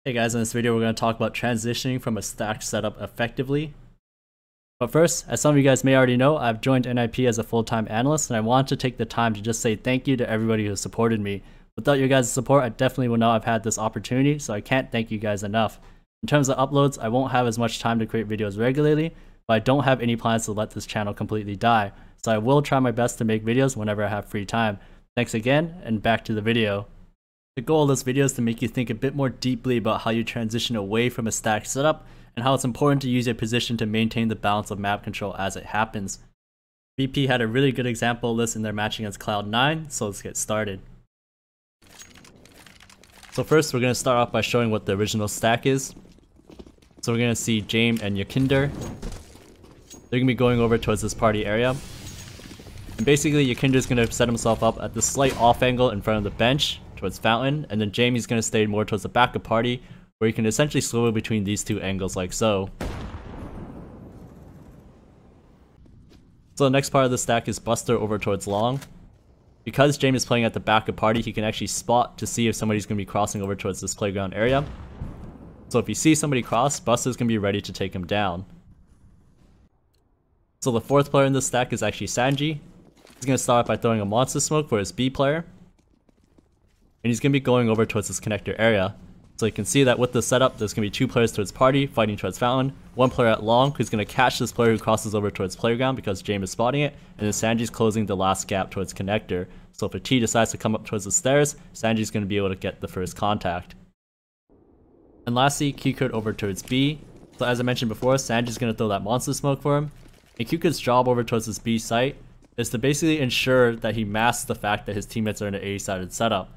Hey guys, in this video we're going to talk about transitioning from a stacked setup effectively. But first, as some of you guys may already know, I've joined NIP as a full-time analyst, and I want to take the time to just say thank you to everybody who supported me. Without your guys' support, I definitely would not have had this opportunity, so I can't thank you guys enough. In terms of uploads, I won't have as much time to create videos regularly, but I don't have any plans to let this channel completely die, so I will try my best to make videos whenever I have free time. Thanks again, and back to the video. The goal of this video is to make you think a bit more deeply about how you transition away from a stacked setup and how it's important to use your position to maintain the balance of map control as it happens. VP had a really good example of this in their match against Cloud9, so let's get started. So first we're going to start off by showing what the original stack is. So we're going to see Jaime and Yakinder. They're going to be going over towards this party area. And basically Yakinder is going to set himself up at this slight off angle in front of the bench towards Fountain, and then Jaime's going to stay more towards the back of party, where you can essentially swivel between these two angles like so. So the next part of the stack is Buster over towards Long. Because Jaime is playing at the back of party, he can actually spot to see if somebody's going to be crossing over towards this playground area. So if you see somebody cross, Buster's going to be ready to take him down. So the fourth player in this stack is actually Sanji. He's going to start by throwing a monster smoke for his B player. And he's going to be going over towards this connector area. So you can see that with the setup, there's going to be two players towards party, fighting towards Fountain, one player at Long, who's going to catch this player who crosses over towards playground because Jaime is spotting it, and then Sanji's closing the last gap towards connector. So if a T decides to come up towards the stairs, Sanji's going to be able to get the first contact. And lastly, Q-Curt over towards B. So as I mentioned before, Sanji's going to throw that monster smoke for him. And Q-Curt's job over towards this B site is to basically ensure that he masks the fact that his teammates are in an A-sided setup.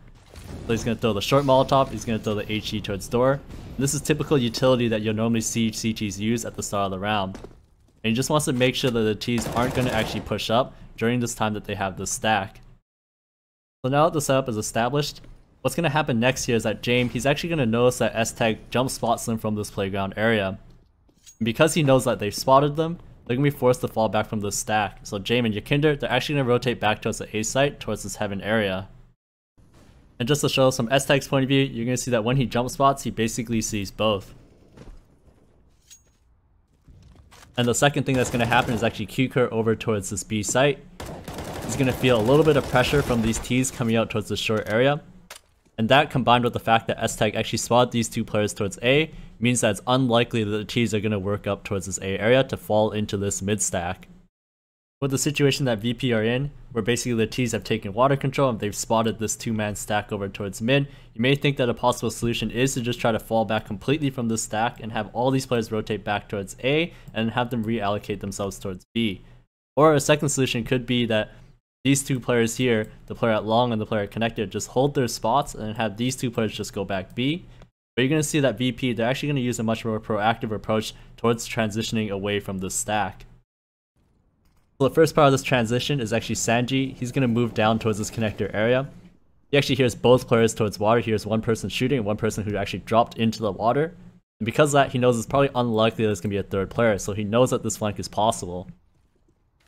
So he's going to throw the short Molotov, he's going to throw the HE towards door. And this is typical utility that you'll normally see CTs use at the start of the round. And he just wants to make sure that the Ts aren't going to actually push up during this time that they have this stack. So now that the setup is established, what's going to happen next here is that Jaime, he's actually going to notice that S-Tag jump spots them from this playground area. And because he knows that they've spotted them, they're going to be forced to fall back from this stack. So Jaime and Yakinder, they're actually going to rotate back towards the A site, towards this heaven area. And just to show some S-Tag's point of view, you're going to see that when he jump spots, he basically sees both. And the second thing that's going to happen is actually Q-Curt over towards this B site. He's going to feel a little bit of pressure from these Ts coming out towards the short area. And that, combined with the fact that S-Tag actually spotted these two players towards A, means that it's unlikely that the Ts are going to work up towards this A area to fall into this mid stack. With the situation that VP are in, where basically the Ts have taken water control and they've spotted this two-man stack over towards mid, you may think that a possible solution is to just try to fall back completely from this stack and have all these players rotate back towards A and have them reallocate themselves towards B. Or a second solution could be that these two players here, the player at Long and the player at connector, just hold their spots and have these two players just go back B. But you're going to see that VP, they're actually going to use a much more proactive approach towards transitioning away from this stack. So the first part of this transition is actually Sanji. He's going to move down towards this connector area. He actually hears both players towards water. He hears one person shooting and one person who actually dropped into the water. And because of that, he knows it's probably unlikely that there's going to be a third player, so he knows that this flank is possible.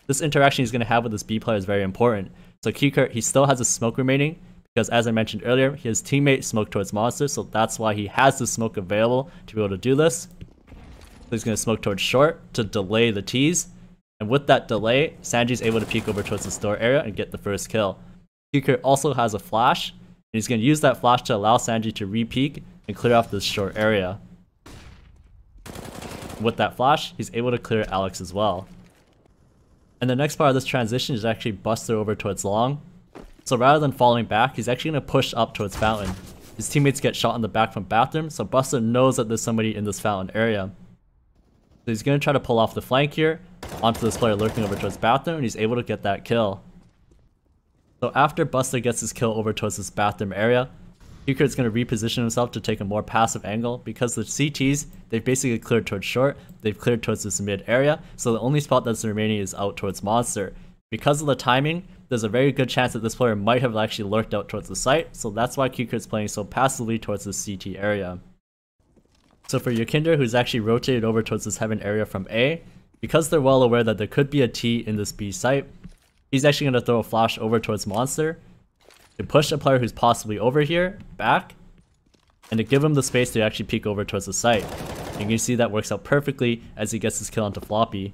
This interaction he's going to have with this B player is very important. So Q-Curt, he still has a smoke remaining, because as I mentioned earlier, his teammate smoked towards monster, so that's why he has the smoke available to be able to do this. So he's going to smoke towards short to delay the Ts. And with that delay, Sanji's able to peek over towards the store area and get the first kill. Q-Curt also has a flash, and he's going to use that flash to allow Sanji to re-peek and clear off this short area. With that flash, he's able to clear Alex as well. And the next part of this transition is actually Buster over towards Long. So rather than falling back, he's actually going to push up towards Fountain. His teammates get shot in the back from Bathroom, so Buster knows that there's somebody in this Fountain area. So he's going to try to pull off the flank here onto this player lurking over towards Bathroom, and he's able to get that kill. So after Buster gets his kill over towards this Bathroom area, Q-Curt's going to reposition himself to take a more passive angle because the CTs, they've basically cleared towards short, they've cleared towards this mid area, so the only spot that's remaining is out towards monster. Because of the timing, there's a very good chance that this player might have actually lurked out towards the site, so that's why Q-Curt's playing so passively towards this CT area. So for Yakinder, who's actually rotated over towards this heaven area from A, because they're well aware that there could be a T in this B site, he's actually going to throw a flash over towards monster to push a player who's possibly over here back, and to give him the space to actually peek over towards the site. You can see that works out perfectly as he gets his kill onto Floppy.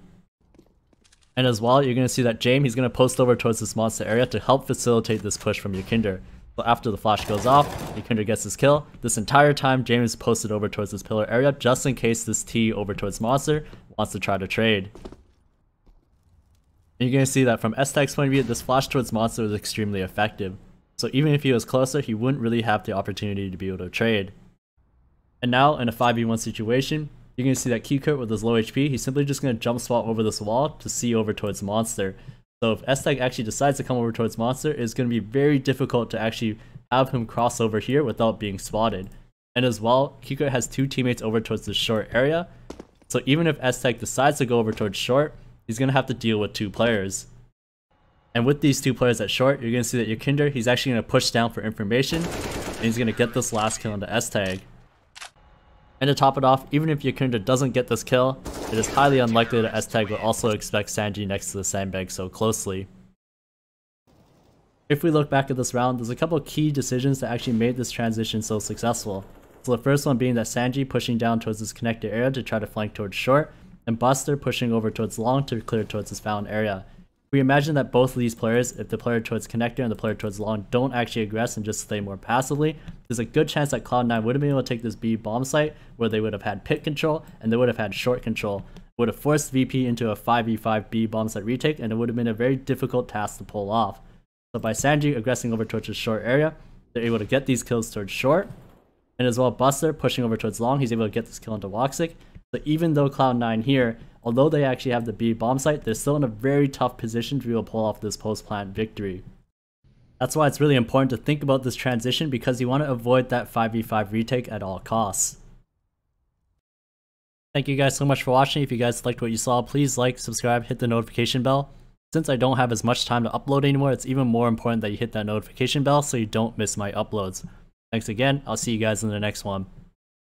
And as well, you're going to see that James, he's going to post over towards this monster area to help facilitate this push from Yukender. So after the flash goes off, Yukender gets his kill. This entire time, James is posted over towards this pillar area just in case this T over towards monster wants to try to trade. And you're going to see that from S-Tech's point of view, this flash towards monster was extremely effective. So even if he was closer, he wouldn't really have the opportunity to be able to trade. And now, in a 5v1 situation, you're going to see that Q-Kurt with his low HP, he's simply just going to jump swap over this wall to see over towards monster. So if S-Tech actually decides to come over towards monster, it's going to be very difficult to actually have him cross over here without being spotted. And as well, Q-Kurt has 2 teammates over towards the short area. So even if S-Tech decides to go over towards short, he's going to have to deal with 2 players. And with these 2 players at short, you're going to see that Yukender, he's actually going to push down for information, and he's going to get this last kill into S-Tag. And to top it off, even if Yukender doesn't get this kill, it is highly unlikely that S-Tag will also expect Sanji next to the sandbag so closely. If we look back at this round, there's a couple of key decisions that actually made this transition so successful. So the first one being that Sanji pushing down towards this connected area to try to flank towards short, and Buster pushing over towards long to clear towards this found area. We imagine that both of these players, if the player towards connector and the player towards long don't actually aggress and just stay more passively, there's a good chance that Cloud9 would have been able to take this B bomb site where they would have had pit control and they would have had short control. It would have forced VP into a 5v5 B bomb site retake, and it would have been a very difficult task to pull off. So by Sanji aggressing over towards the short area, they're able to get these kills towards short, and as well Buster pushing over towards long, he's able to get this kill into Woxic. So even though Cloud9 here, although they actually have the B bomb site, they're still in a very tough position to be able to pull off this post-plant victory. That's why it's really important to think about this transition, because you want to avoid that 5v5 retake at all costs. Thank you guys so much for watching. If you guys liked what you saw, please like, subscribe, hit the notification bell. Since I don't have as much time to upload anymore, it's even more important that you hit that notification bell so you don't miss my uploads. Thanks again, I'll see you guys in the next one.